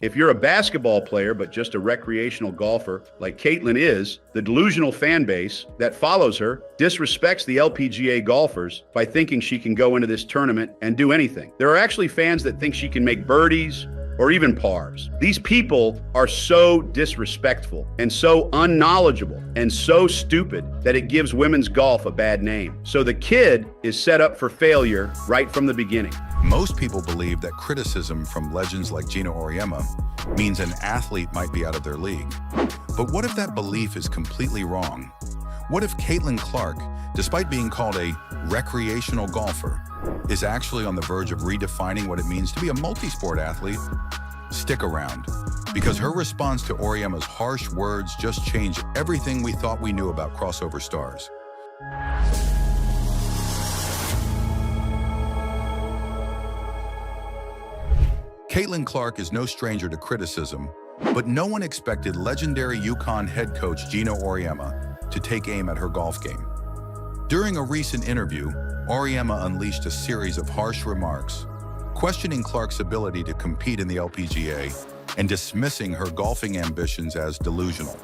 If you're a basketball player but just a recreational golfer like Caitlin is, the delusional fan base that follows her disrespects the LPGA golfers by thinking she can go into this tournament and do anything. There are actually fans that think she can make birdies or even pars. These people are so disrespectful and so unknowledgeable and so stupid that it gives women's golf a bad name. So the kid is set up for failure right from the beginning. Most people believe that criticism from legends like Geno Auriemma means an athlete might be out of their league. But what if that belief is completely wrong? What if Caitlin Clark, despite being called a recreational golfer, is actually on the verge of redefining what it means to be a multi-sport athlete? Stick around, because her response to Auriemma's harsh words just changed everything we thought we knew about crossover stars. Caitlin Clark is no stranger to criticism, but no one expected legendary UConn head coach Geno Auriemma to take aim at her golf game. During a recent interview, Auriemma unleashed a series of harsh remarks, questioning Clark's ability to compete in the LPGA and dismissing her golfing ambitions as delusional.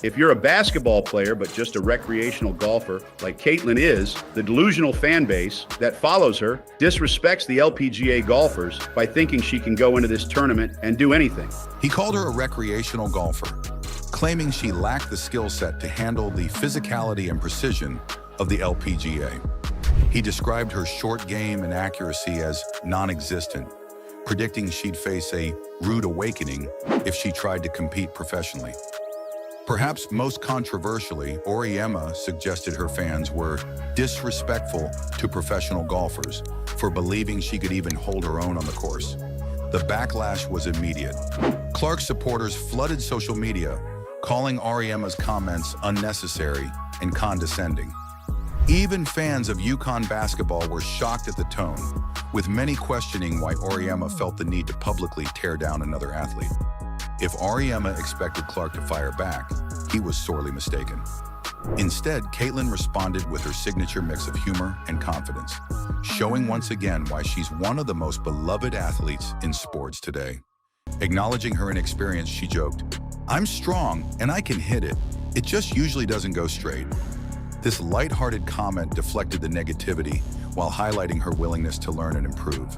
If you're a basketball player but just a recreational golfer like Caitlin is, the delusional fan base that follows her disrespects the LPGA golfers by thinking she can go into this tournament and do anything. He called her a recreational golfer, claiming she lacked the skill set to handle the physicality and precision of the LPGA. He described her short game and accuracy as non-existent, predicting she'd face a rude awakening if she tried to compete professionally. Perhaps most controversially, Auriemma suggested her fans were disrespectful to professional golfers for believing she could even hold her own on the course. The backlash was immediate. Clark's supporters flooded social media, calling Auriemma's comments unnecessary and condescending. Even fans of UConn basketball were shocked at the tone, with many questioning why Auriemma felt the need to publicly tear down another athlete. If Auriemma expected Clark to fire back, he was sorely mistaken. Instead, Caitlin responded with her signature mix of humor and confidence, showing once again why she's one of the most beloved athletes in sports today. Acknowledging her inexperience, she joked, "I'm strong and I can hit it. It just usually doesn't go straight." This lighthearted comment deflected the negativity while highlighting her willingness to learn and improve.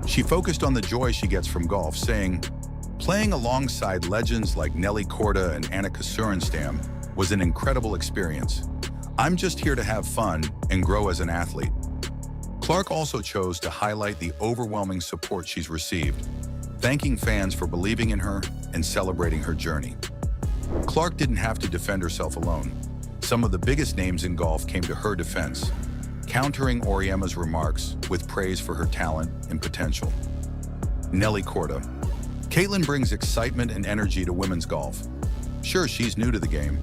She focused on the joy she gets from golf, saying, "Playing alongside legends like Nelly Korda and Annika Sorenstam was an incredible experience. I'm just here to have fun and grow as an athlete." Clark also chose to highlight the overwhelming support she's received, thanking fans for believing in her and celebrating her journey. Clark didn't have to defend herself alone. Some of the biggest names in golf came to her defense, countering Auriemma's remarks with praise for her talent and potential. Nelly Korda. Caitlin brings excitement and energy to women's golf. Sure, she's new to the game,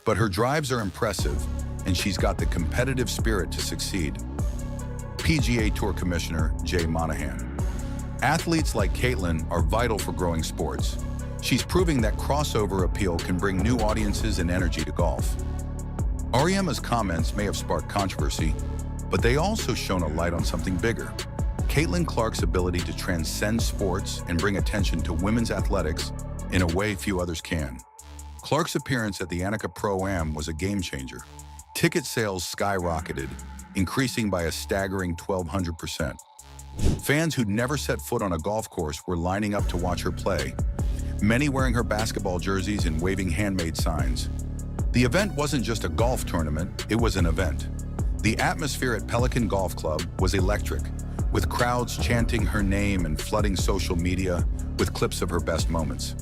but her drives are impressive, and she's got the competitive spirit to succeed. PGA Tour Commissioner Jay Monahan. Athletes like Caitlin are vital for growing sports. She's proving that crossover appeal can bring new audiences and energy to golf. Auriemma's comments may have sparked controversy, but they also shone a light on something bigger: Caitlin Clark's ability to transcend sports and bring attention to women's athletics in a way few others can. Clark's appearance at the Annika Pro-Am was a game-changer. Ticket sales skyrocketed, increasing by a staggering 1,200%. Fans who'd never set foot on a golf course were lining up to watch her play, many wearing her basketball jerseys and waving handmade signs. The event wasn't just a golf tournament, it was an event. The atmosphere at Pelican Golf Club was electric, with crowds chanting her name and flooding social media with clips of her best moments.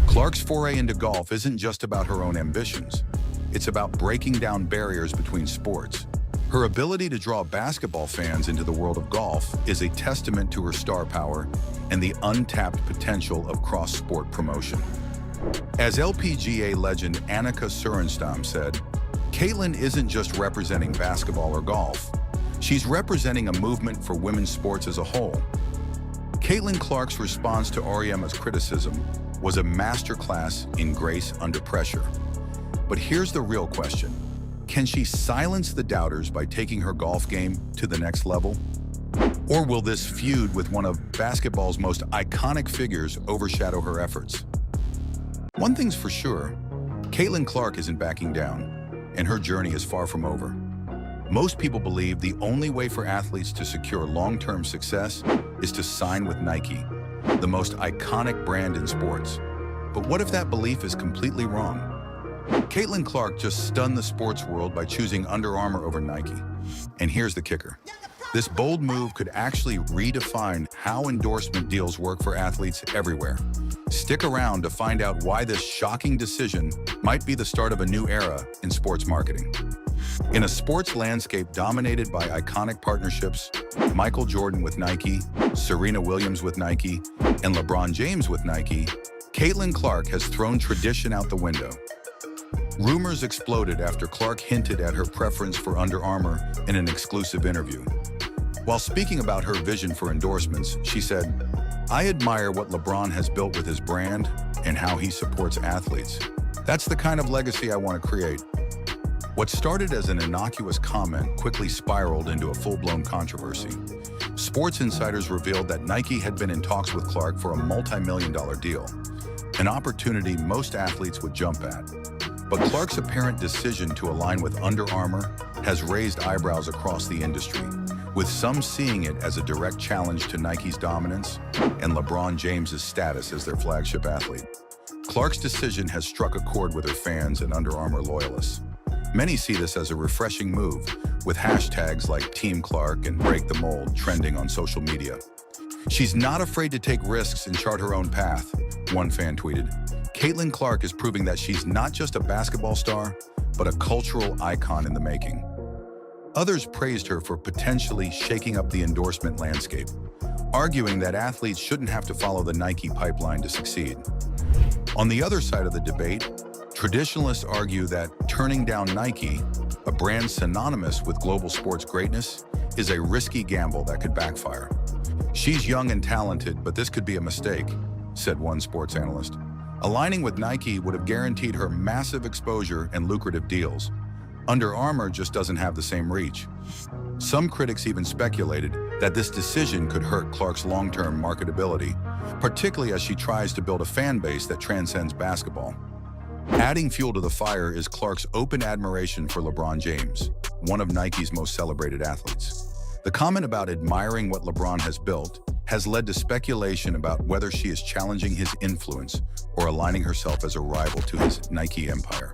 Clark's foray into golf isn't just about her own ambitions. It's about breaking down barriers between sports. Her ability to draw basketball fans into the world of golf is a testament to her star power and the untapped potential of cross-sport promotion. As LPGA legend Annika Sorenstam said, Caitlin isn't just representing basketball or golf. She's representing a movement for women's sports as a whole. Caitlin Clark's response to Auriemma's criticism was a masterclass in grace under pressure. But here's the real question. Can she silence the doubters by taking her golf game to the next level? Or will this feud with one of basketball's most iconic figures overshadow her efforts? One thing's for sure, Caitlin Clark isn't backing down, and her journey is far from over. Most people believe the only way for athletes to secure long-term success is to sign with Nike, the most iconic brand in sports. But what if that belief is completely wrong? Caitlin Clark just stunned the sports world by choosing Under Armour over Nike. And here's the kicker. This bold move could actually redefine how endorsement deals work for athletes everywhere. Stick around to find out why this shocking decision might be the start of a new era in sports marketing. In a sports landscape dominated by iconic partnerships, Michael Jordan with Nike, Serena Williams with Nike, and LeBron James with Nike, Caitlin Clark has thrown tradition out the window. Rumors exploded after Clark hinted at her preference for Under Armour in an exclusive interview. While speaking about her vision for endorsements, she said, "I admire what LeBron has built with his brand and how he supports athletes. That's the kind of legacy I want to create." What started as an innocuous comment quickly spiraled into a full-blown controversy. Sports insiders revealed that Nike had been in talks with Clark for a multi-million-dollar deal, an opportunity most athletes would jump at. But Clark's apparent decision to align with Under Armour has raised eyebrows across the industry, with some seeing it as a direct challenge to Nike's dominance and LeBron James's status as their flagship athlete. Clark's decision has struck a chord with her fans and Under Armour loyalists. Many see this as a refreshing move, with hashtags like Team Clark and Break the Mold trending on social media. "She's not afraid to take risks and chart her own path," one fan tweeted. Caitlin Clark is proving that she's not just a basketball star, but a cultural icon in the making. Others praised her for potentially shaking up the endorsement landscape, arguing that athletes shouldn't have to follow the Nike pipeline to succeed. On the other side of the debate, traditionalists argue that turning down Nike, a brand synonymous with global sports greatness, is a risky gamble that could backfire. "She's young and talented, but this could be a mistake," said one sports analyst. Aligning with Nike would have guaranteed her massive exposure and lucrative deals. Under Armour just doesn't have the same reach. Some critics even speculated that this decision could hurt Clark's long-term marketability, particularly as she tries to build a fan base that transcends basketball. Adding fuel to the fire is Clark's open admiration for LeBron James, one of Nike's most celebrated athletes. The comment about admiring what LeBron has built has led to speculation about whether she is challenging his influence or aligning herself as a rival to his Nike empire.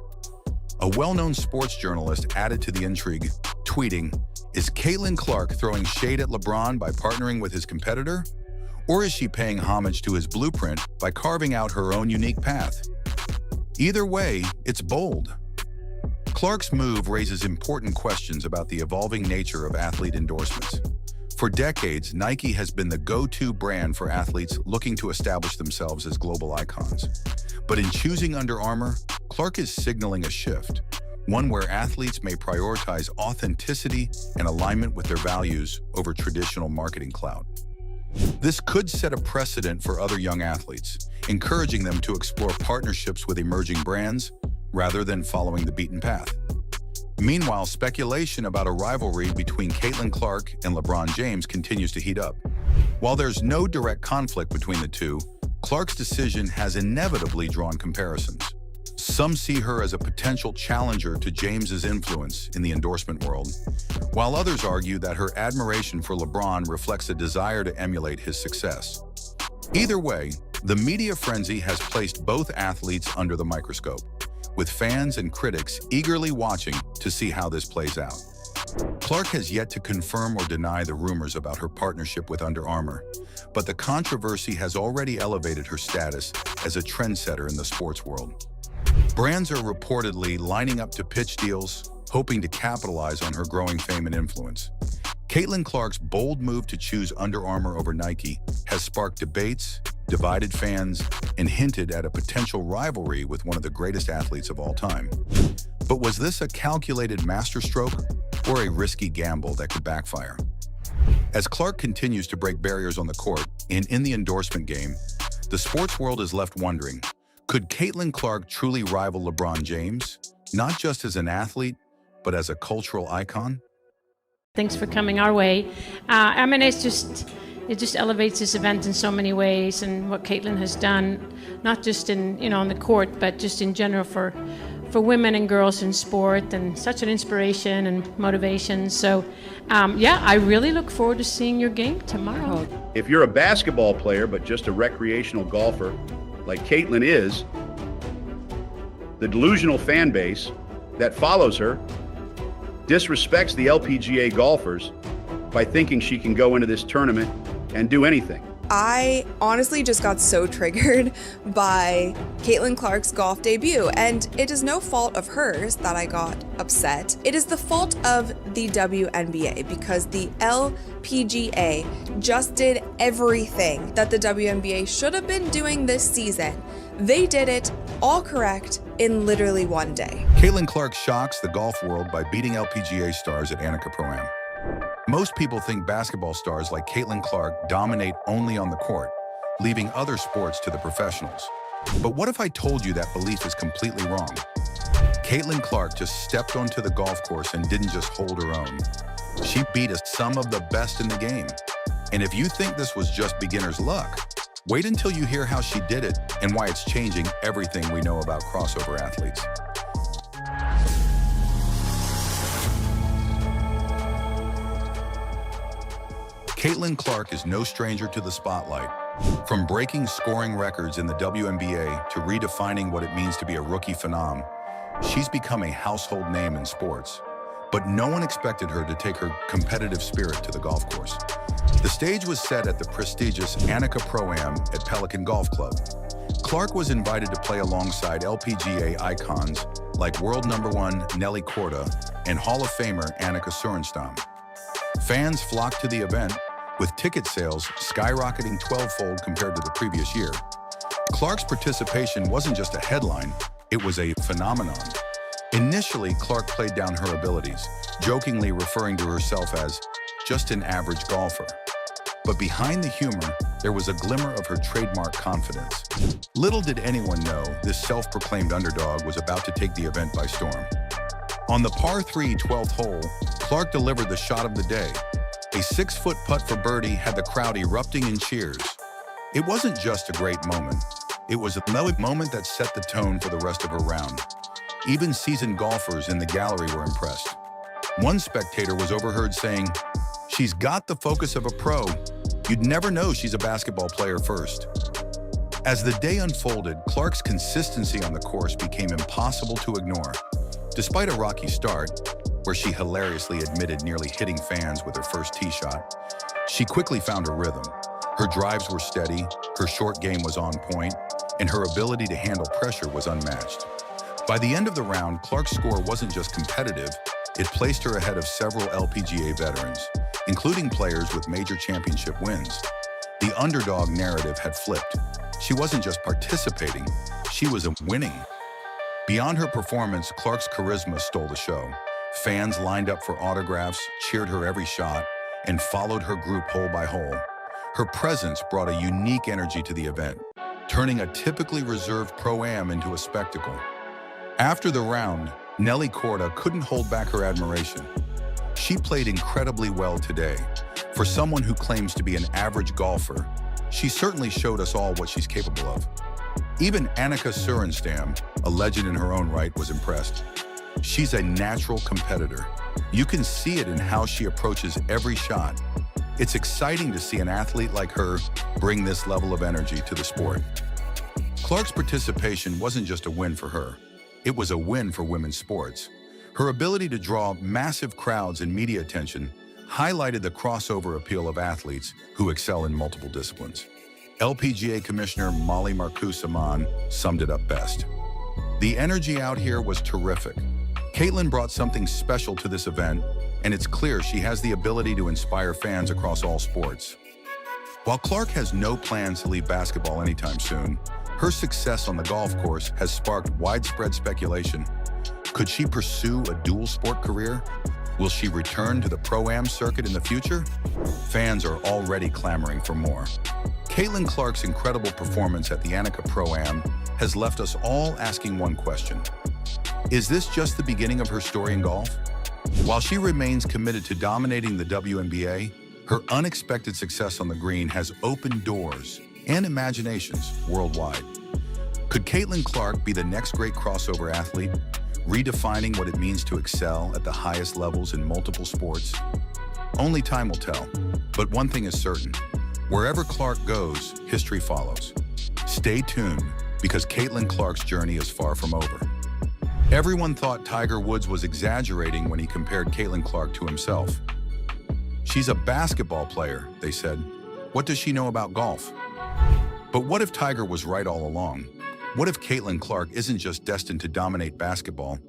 A well-known sports journalist added to the intrigue, tweeting, "Is Caitlin Clark throwing shade at LeBron by partnering with his competitor? Or is she paying homage to his blueprint by carving out her own unique path?" Either way, it's bold. Clark's move raises important questions about the evolving nature of athlete endorsements. For decades, Nike has been the go-to brand for athletes looking to establish themselves as global icons. But in choosing Under Armour, Clark is signaling a shift, one where athletes may prioritize authenticity and alignment with their values over traditional marketing clout. This could set a precedent for other young athletes, encouraging them to explore partnerships with emerging brands rather than following the beaten path. Meanwhile, speculation about a rivalry between Caitlin Clark and LeBron James continues to heat up. While there's no direct conflict between the two, Clark's decision has inevitably drawn comparisons. Some see her as a potential challenger to James's influence in the endorsement world, while others argue that her admiration for LeBron reflects a desire to emulate his success. Either way, the media frenzy has placed both athletes under the microscope, with fans and critics eagerly watching to see how this plays out. Clark has yet to confirm or deny the rumors about her partnership with Under Armour, but the controversy has already elevated her status as a trendsetter in the sports world. Brands are reportedly lining up to pitch deals, hoping to capitalize on her growing fame and influence. Caitlin Clark's bold move to choose Under Armour over Nike has sparked debates, divided fans, and hinted at a potential rivalry with one of the greatest athletes of all time. But was this a calculated masterstroke or a risky gamble that could backfire? As Clark continues to break barriers on the court and in the endorsement game, the sports world is left wondering, could Caitlin Clark truly rival LeBron James, not just as an athlete, but as a cultural icon? Thanks for coming our way. I mean, it just elevates this event in so many ways, and what Caitlin has done, not just in on the court, but just in general for women and girls in sport, and such an inspiration and motivation. So, I really look forward to seeing your game tomorrow. If you're a basketball player but just a recreational golfer, like Caitlin is, the delusional fan base that follows her disrespects the LPGA golfers by thinking she can go into this tournament and do anything. I honestly just got so triggered by Caitlin Clark's golf debut, and it is no fault of hers that I got upset. It is the fault of the WNBA, because the LPGA just did everything that the WNBA should have been doing this season. They did it all correct in literally one day. Caitlin Clark shocks the golf world by beating LPGA stars at Annika Pro-Am. Most people think basketball stars like Caitlin Clark dominate only on the court, leaving other sports to the professionals. But what if I told you that belief is completely wrong? Caitlin Clark just stepped onto the golf course and didn't just hold her own. She beat some of the best in the game. And if you think this was just beginner's luck, wait until you hear how she did it and why it's changing everything we know about crossover athletes. Caitlin Clark is no stranger to the spotlight. From breaking scoring records in the WNBA to redefining what it means to be a rookie phenom, she's become a household name in sports. But no one expected her to take her competitive spirit to the golf course. The stage was set at the prestigious Annika Pro-Am at Pelican Golf Club. Clark was invited to play alongside LPGA icons like world #1 Nelly Korda and Hall of Famer Annika Sorenstam. Fans flocked to the event, with ticket sales skyrocketing 12-fold compared to the previous year. Clark's participation wasn't just a headline, it was a phenomenon. Initially, Clark played down her abilities, jokingly referring to herself as just an average golfer. But behind the humor, there was a glimmer of her trademark confidence. Little did anyone know this self-proclaimed underdog was about to take the event by storm. On the par 3 12th hole, Clark delivered the shot of the day. A 6-foot putt for birdie had the crowd erupting in cheers. It wasn't just a great moment. It was a moment that set the tone for the rest of her round. Even seasoned golfers in the gallery were impressed. One spectator was overheard saying, "She's got the focus of a pro. You'd never know she's a basketball player first." As the day unfolded, Clark's consistency on the course became impossible to ignore. Despite a rocky start, where she hilariously admitted nearly hitting fans with her first tee shot, she quickly found her rhythm. Her drives were steady, her short game was on point, and her ability to handle pressure was unmatched. By the end of the round, Clark's score wasn't just competitive, it placed her ahead of several LPGA veterans, including players with major championship wins. The underdog narrative had flipped. She wasn't just participating, she was winning. Beyond her performance, Clark's charisma stole the show. Fans lined up for autographs, cheered her every shot, and followed her group hole by hole. Her presence brought a unique energy to the event, turning a typically reserved Pro-Am into a spectacle. After the round, Nelly Korda couldn't hold back her admiration. She played incredibly well today. For someone who claims to be an average golfer, she certainly showed us all what she's capable of. Even Annika Sorenstam, a legend in her own right, was impressed. She's a natural competitor. You can see it in how she approaches every shot. It's exciting to see an athlete like her bring this level of energy to the sport. Clark's participation wasn't just a win for her. It was a win for women's sports. Her ability to draw massive crowds and media attention highlighted the crossover appeal of athletes who excel in multiple disciplines. LPGA Commissioner Molly Marcoux-Samaan summed it up best. The energy out here was terrific. Caitlin brought something special to this event, and it's clear she has the ability to inspire fans across all sports. While Clark has no plans to leave basketball anytime soon, her success on the golf course has sparked widespread speculation. Could she pursue a dual-sport career? Will she return to the Pro-Am circuit in the future? Fans are already clamoring for more. Caitlin Clark's incredible performance at the Annika Pro-Am has left us all asking one question. Is this just the beginning of her story in golf? While she remains committed to dominating the WNBA, her unexpected success on the green has opened doors and imaginations worldwide. Could Caitlin Clark be the next great crossover athlete, redefining what it means to excel at the highest levels in multiple sports? Only time will tell, but one thing is certain. Wherever Clark goes, history follows. Stay tuned, because Caitlin Clark's journey is far from over. Everyone thought Tiger Woods was exaggerating when he compared Caitlin Clark to himself. She's a basketball player, they said. What does she know about golf? But what if Tiger was right all along? What if Caitlin Clark isn't just destined to dominate basketball,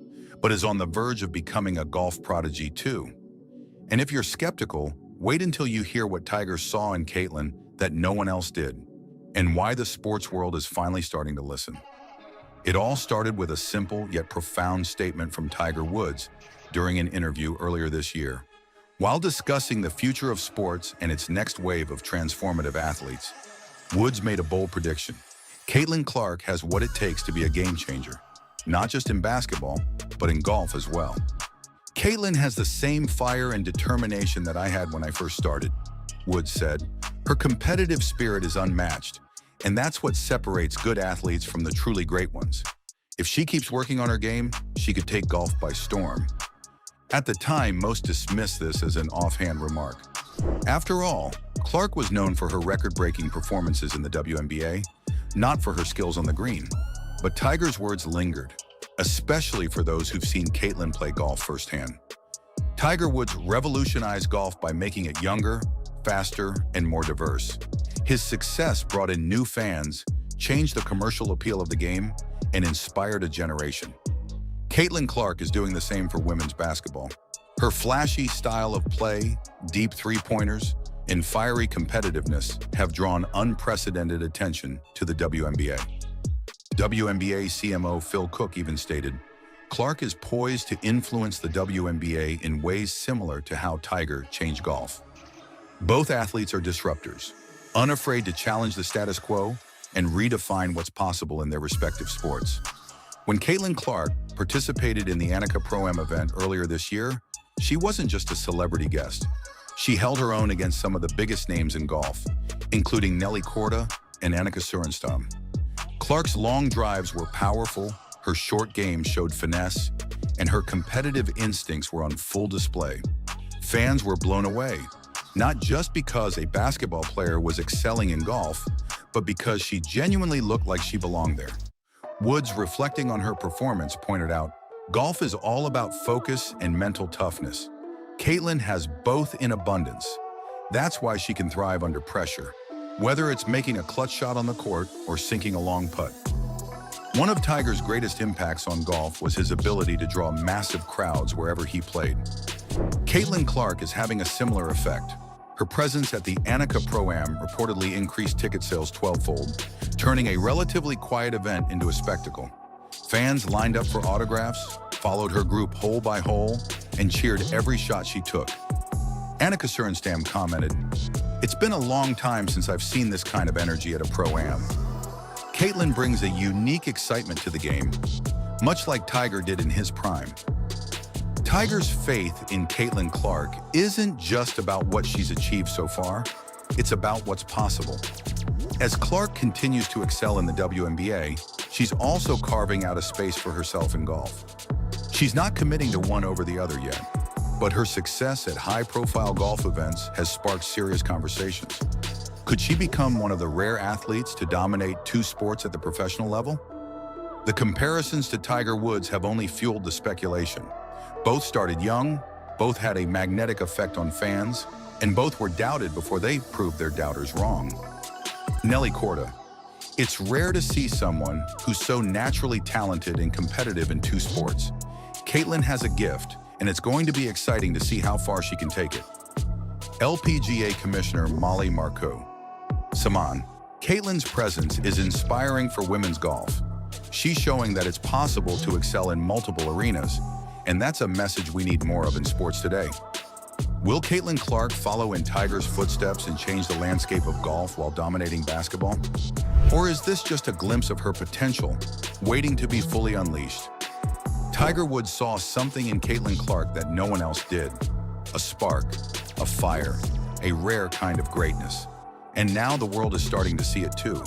but is on the verge of becoming a golf prodigy too? And if you're skeptical, wait until you hear what Tiger saw in Caitlin that no one else did, and why the sports world is finally starting to listen. It all started with a simple yet profound statement from Tiger Woods during an interview earlier this year. While discussing the future of sports and its next wave of transformative athletes, Woods made a bold prediction. Caitlin Clark has what it takes to be a game changer, not just in basketball, but in golf as well. Caitlin has the same fire and determination that I had when I first started, Woods said. Her competitive spirit is unmatched, and that's what separates good athletes from the truly great ones. If she keeps working on her game, she could take golf by storm. At the time, most dismissed this as an offhand remark. After all, Clark was known for her record-breaking performances in the WNBA, not for her skills on the green. But Tiger's words lingered, especially for those who've seen Caitlin play golf firsthand. Tiger Woods revolutionized golf by making it younger, faster, and more diverse. His success brought in new fans, changed the commercial appeal of the game, and inspired a generation. Caitlin Clark is doing the same for women's basketball. Her flashy style of play, deep three-pointers, and fiery competitiveness have drawn unprecedented attention to the WNBA. WNBA CMO Phil Cook even stated, "Clark is poised to influence the WNBA in ways similar to how Tiger changed golf." Both athletes are disruptors, unafraid to challenge the status quo and redefine what's possible in their respective sports. When Caitlin Clark participated in the Annika Pro-Am event earlier this year, she wasn't just a celebrity guest. She held her own against some of the biggest names in golf, including Nelly Korda and Annika Sorenstam. Clark's long drives were powerful, her short game showed finesse, and her competitive instincts were on full display. Fans were blown away, not just because a basketball player was excelling in golf, but because she genuinely looked like she belonged there. Woods, reflecting on her performance, pointed out, "Golf is all about focus and mental toughness. Caitlin has both in abundance. That's why she can thrive under pressure, whether it's making a clutch shot on the court or sinking a long putt." One of Tiger's greatest impacts on golf was his ability to draw massive crowds wherever he played. Caitlin Clark is having a similar effect. Her presence at the Annika Pro-Am reportedly increased ticket sales 12-fold, turning a relatively quiet event into a spectacle. Fans lined up for autographs, followed her group hole by hole, and cheered every shot she took. Annika Sorenstam commented, "It's been a long time since I've seen this kind of energy at a Pro-Am." Caitlin brings a unique excitement to the game, much like Tiger did in his prime. Tiger's faith in Caitlin Clark isn't just about what she's achieved so far, it's about what's possible. As Clark continues to excel in the WNBA, she's also carving out a space for herself in golf. She's not committing to one over the other yet, but her success at high-profile golf events has sparked serious conversations. Could she become one of the rare athletes to dominate two sports at the professional level? The comparisons to Tiger Woods have only fueled the speculation. Both started young, both had a magnetic effect on fans, and both were doubted before they proved their doubters wrong. Nelly Korda. It's rare to see someone who's so naturally talented and competitive in two sports. Caitlin has a gift, and it's going to be exciting to see how far she can take it. LPGA Commissioner Molly Marcoux. Saman. Caitlin's presence is inspiring for women's golf. She's showing that it's possible to excel in multiple arenas, and that's a message we need more of in sports today. Will Caitlin Clark follow in Tiger's footsteps and change the landscape of golf while dominating basketball? Or is this just a glimpse of her potential, waiting to be fully unleashed? Tiger Woods saw something in Caitlin Clark that no one else did. A spark, a fire, a rare kind of greatness. And now the world is starting to see it too.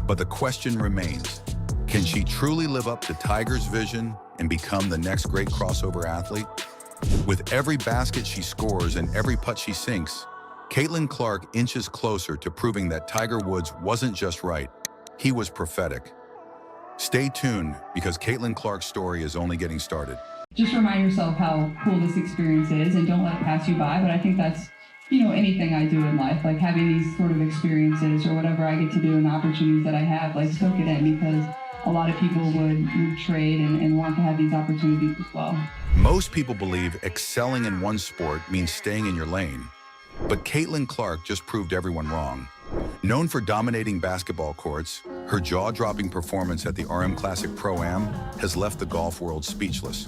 But the question remains, can she truly live up to Tiger's vision and become the next great crossover athlete? With every basket she scores and every putt she sinks, Caitlin Clark inches closer to proving that Tiger Woods wasn't just right, he was prophetic. Stay tuned, because Caitlin Clark's story is only getting started. Just remind yourself how cool this experience is and don't let it pass you by. But I think that's, anything I do in life, like having these sort of experiences or whatever I get to do and the opportunities that I have, like soak it in, because a lot of people would trade and want to have these opportunities as well. Most people believe excelling in one sport means staying in your lane. But Caitlin Clark just proved everyone wrong. Known for dominating basketball courts, her jaw-dropping performance at the RM Classic Pro-Am has left the golf world speechless.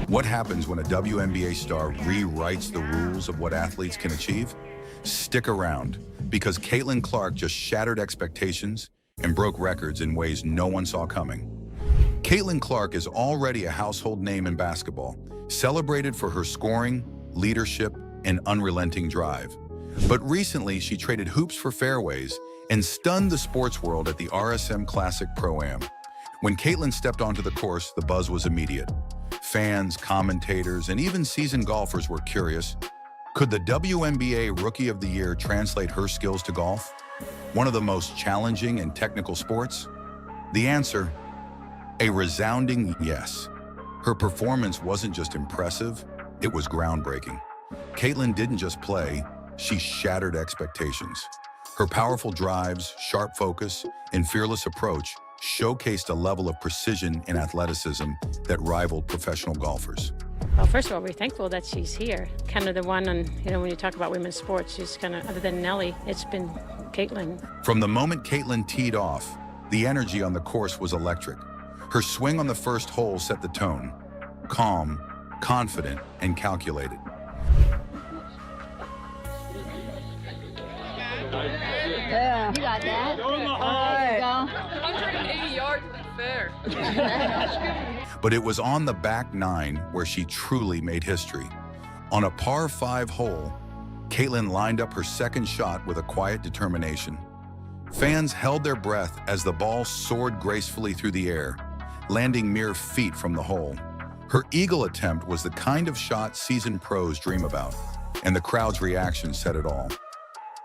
What happens when a WNBA star rewrites the rules of what athletes can achieve? Stick around, because Caitlin Clark just shattered expectations and broke records in ways no one saw coming. Caitlin Clark is already a household name in basketball, celebrated for her scoring, leadership, and unrelenting drive. But recently, she traded hoops for fairways and stunned the sports world at the RSM Classic Pro-Am. When Caitlin stepped onto the course, the buzz was immediate. Fans, commentators, and even seasoned golfers were curious. Could the WNBA Rookie of the Year translate her skills to golf? One of the most challenging and technical sports? The answer, a resounding yes. Her performance wasn't just impressive, it was groundbreaking. Caitlin didn't just play, she shattered expectations. Her powerful drives, sharp focus, and fearless approach showcased a level of precision and athleticism that rivaled professional golfers. Well, first of all, we're thankful that she's here. Kind of the one, and when you talk about women's sports, she's kind of, other than Nelly, it's been Caitlin. From the moment Caitlin teed off, the energy on the course was electric. Her swing on the first hole set the tone. Calm, confident, and calculated. Yeah. You got that? There you go. 180 yards to be fair. But it was on the back nine where she truly made history. On a par 5 hole, Caitlin lined up her second shot with a quiet determination. Fans held their breath as the ball soared gracefully through the air, landing mere feet from the hole. Her eagle attempt was the kind of shot seasoned pros dream about, and the crowd's reaction said it all.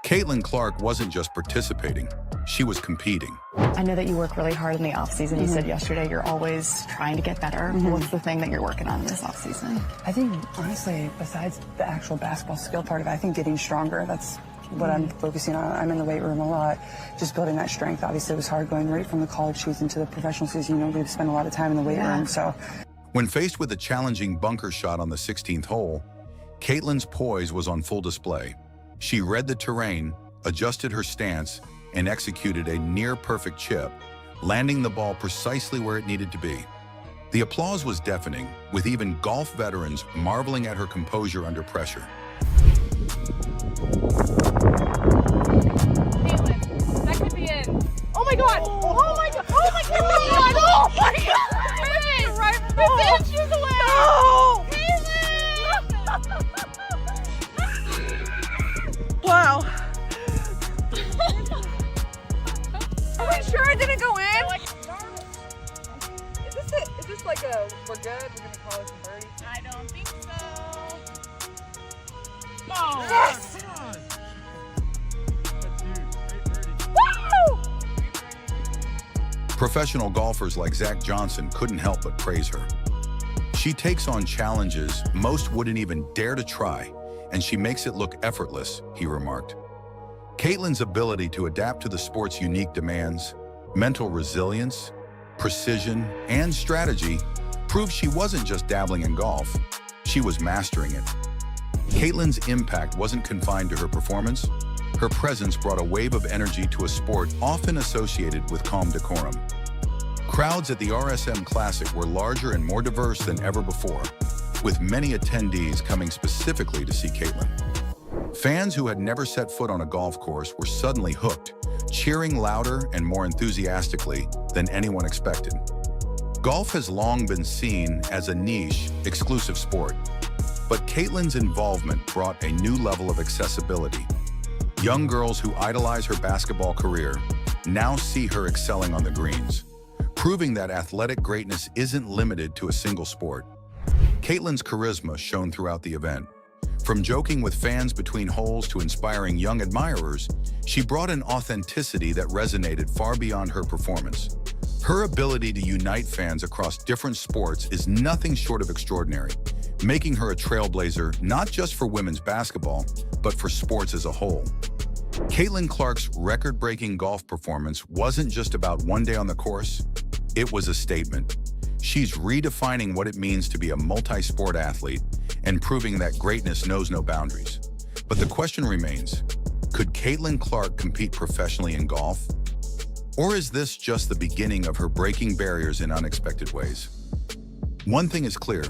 Caitlin Clark wasn't just participating, she was competing. I know that you work really hard in the off-season. You said yesterday you're always trying to get better. What's the thing that you're working on this off-season? I think, honestly, besides the actual basketball skill part of it, I think getting stronger, that's what I'm focusing on. I'm in the weight room a lot, just building that strength. Obviously, it was hard going right from the college season to the professional season. We spend a lot of time in the weight room, so. When faced with a challenging bunker shot on the 16th hole, Caitlin's poise was on full display. She read the terrain, adjusted her stance, and executed a near-perfect chip, landing the ball precisely where it needed to be. The applause was deafening, with even golf veterans marveling at her composure under pressure. Caitlin, that could be it. Oh my god! Oh my god! Oh my god! Oh my god! Caitlin! Right from the 10 inches away! No! Caitlin! Wow. Are we sure it didn't go in? Is this like a, we're good? We're gonna call it a birdie? I don't think so. Oh! Yes! Woo! Professional golfers like Zach Johnson couldn't help but praise her. She takes on challenges most wouldn't even dare to try, and she makes it look effortless, he remarked. Caitlin's ability to adapt to the sport's unique demands, mental resilience, precision, and strategy proved she wasn't just dabbling in golf, she was mastering it. Caitlin's impact wasn't confined to her performance. Her presence brought a wave of energy to a sport often associated with calm decorum. Crowds at the RSM Classic were larger and more diverse than ever before, with many attendees coming specifically to see Caitlin. Fans who had never set foot on a golf course were suddenly hooked, cheering louder and more enthusiastically than anyone expected. Golf has long been seen as a niche, exclusive sport, but Caitlin's involvement brought a new level of accessibility. Young girls who idolize her basketball career now see her excelling on the greens, proving that athletic greatness isn't limited to a single sport. Caitlin's charisma shone throughout the event. From joking with fans between holes to inspiring young admirers, she brought an authenticity that resonated far beyond her performance. Her ability to unite fans across different sports is nothing short of extraordinary, making her a trailblazer not just for women's basketball, but for sports as a whole. Caitlin Clark's record-breaking golf performance wasn't just about one day on the course, it was a statement. She's redefining what it means to be a multi-sport athlete and proving that greatness knows no boundaries. But the question remains, could Caitlin Clark compete professionally in golf? Or is this just the beginning of her breaking barriers in unexpected ways? One thing is clear,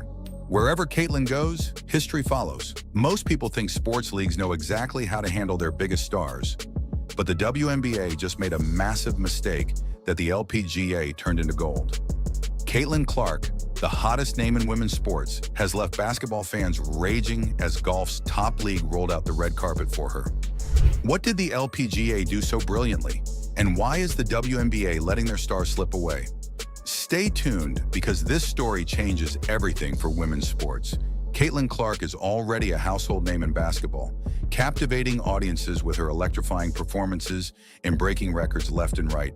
wherever Caitlin goes, history follows. Most people think sports leagues know exactly how to handle their biggest stars, but the WNBA just made a massive mistake that the LPGA turned into gold. Caitlin Clark, the hottest name in women's sports, has left basketball fans raging as golf's top league rolled out the red carpet for her. What did the LPGA do so brilliantly? And why is the WNBA letting their star slip away? Stay tuned, because this story changes everything for women's sports. Caitlin Clark is already a household name in basketball, captivating audiences with her electrifying performances and breaking records left and right.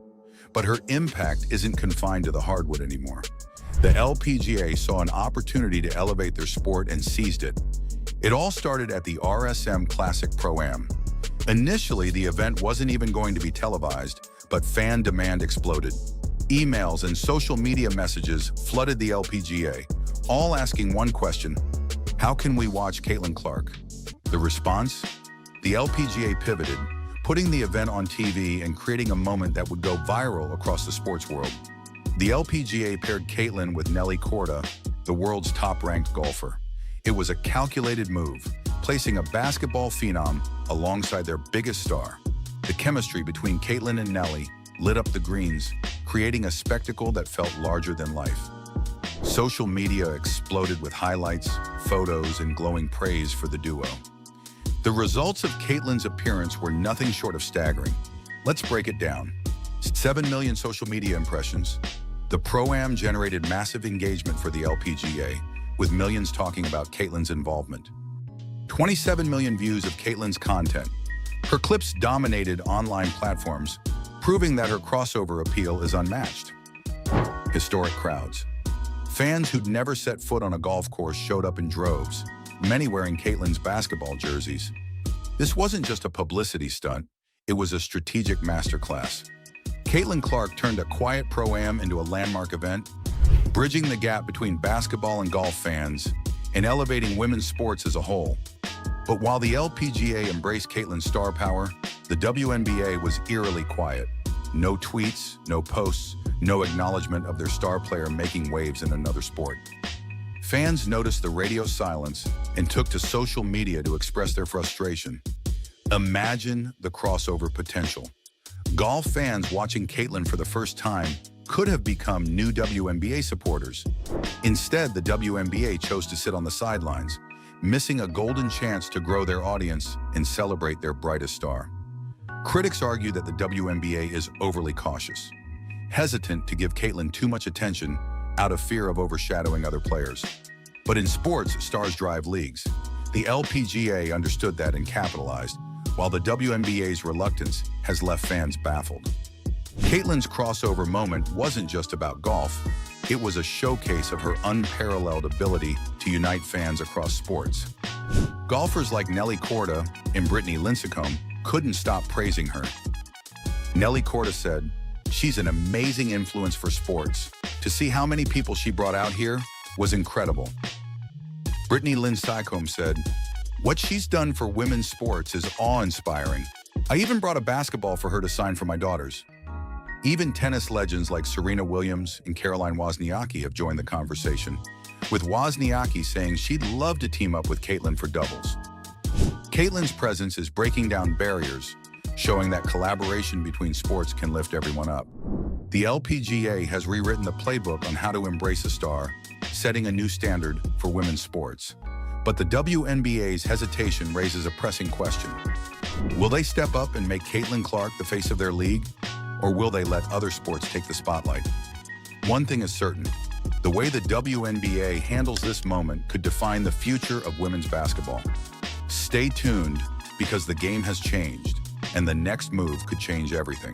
But her impact isn't confined to the hardwood anymore. The LPGA saw an opportunity to elevate their sport and seized it. It all started at the RSM Classic Pro-Am. Initially, the event wasn't even going to be televised, but fan demand exploded. Emails and social media messages flooded the LPGA, all asking one question: how can we watch Caitlin Clark? The response? The LPGA pivoted, putting the event on TV and creating a moment that would go viral across the sports world. The LPGA paired Caitlin with Nelly Korda, the world's top-ranked golfer. It was a calculated move, placing a basketball phenom alongside their biggest star. The chemistry between Caitlin and Nelly lit up the greens, creating a spectacle that felt larger than life. Social media exploded with highlights, photos, and glowing praise for the duo. The results of Caitlin's appearance were nothing short of staggering. Let's break it down. 7 million social media impressions. The Pro-Am generated massive engagement for the LPGA, with millions talking about Caitlin's involvement. 27 million views of Caitlin's content. Her clips dominated online platforms, proving that her crossover appeal is unmatched. Historic crowds. Fans who'd never set foot on a golf course showed up in droves, many wearing Caitlin's basketball jerseys. This wasn't just a publicity stunt, it was a strategic masterclass. Caitlin Clark turned a quiet Pro-Am into a landmark event, bridging the gap between basketball and golf fans and elevating women's sports as a whole. But while the LPGA embraced Caitlin's star power, the WNBA was eerily quiet. No tweets, no posts, no acknowledgement of their star player making waves in another sport. Fans noticed the radio silence and took to social media to express their frustration. Imagine the crossover potential. Golf fans watching Caitlin for the first time could have become new WNBA supporters. Instead, the WNBA chose to sit on the sidelines, missing a golden chance to grow their audience and celebrate their brightest star. Critics argue that the WNBA is overly cautious, hesitant to give Caitlin too much attention out of fear of overshadowing other players. But in sports, stars drive leagues. The LPGA understood that and capitalized, while the WNBA's reluctance has left fans baffled. Caitlin's crossover moment wasn't just about golf. It was a showcase of her unparalleled ability to unite fans across sports. Golfers like Nelly Korda and Brittany Lincecum couldn't stop praising her. Nelly Korda said, "She's an amazing influence for sports. To see how many people she brought out here was incredible." Brittany Lincecum said, "What she's done for women's sports is awe-inspiring. I even brought a basketball for her to sign for my daughters." Even tennis legends like Serena Williams and Caroline Wozniacki have joined the conversation, with Wozniacki saying she'd love to team up with Caitlin for doubles. Caitlin's presence is breaking down barriers, showing that collaboration between sports can lift everyone up. The LPGA has rewritten the playbook on how to embrace a star, setting a new standard for women's sports. But the WNBA's hesitation raises a pressing question. Will they step up and make Caitlin Clark the face of their league? Or will they let other sports take the spotlight? One thing is certain, the way the WNBA handles this moment could define the future of women's basketball. Stay tuned, because the game has changed, and the next move could change everything.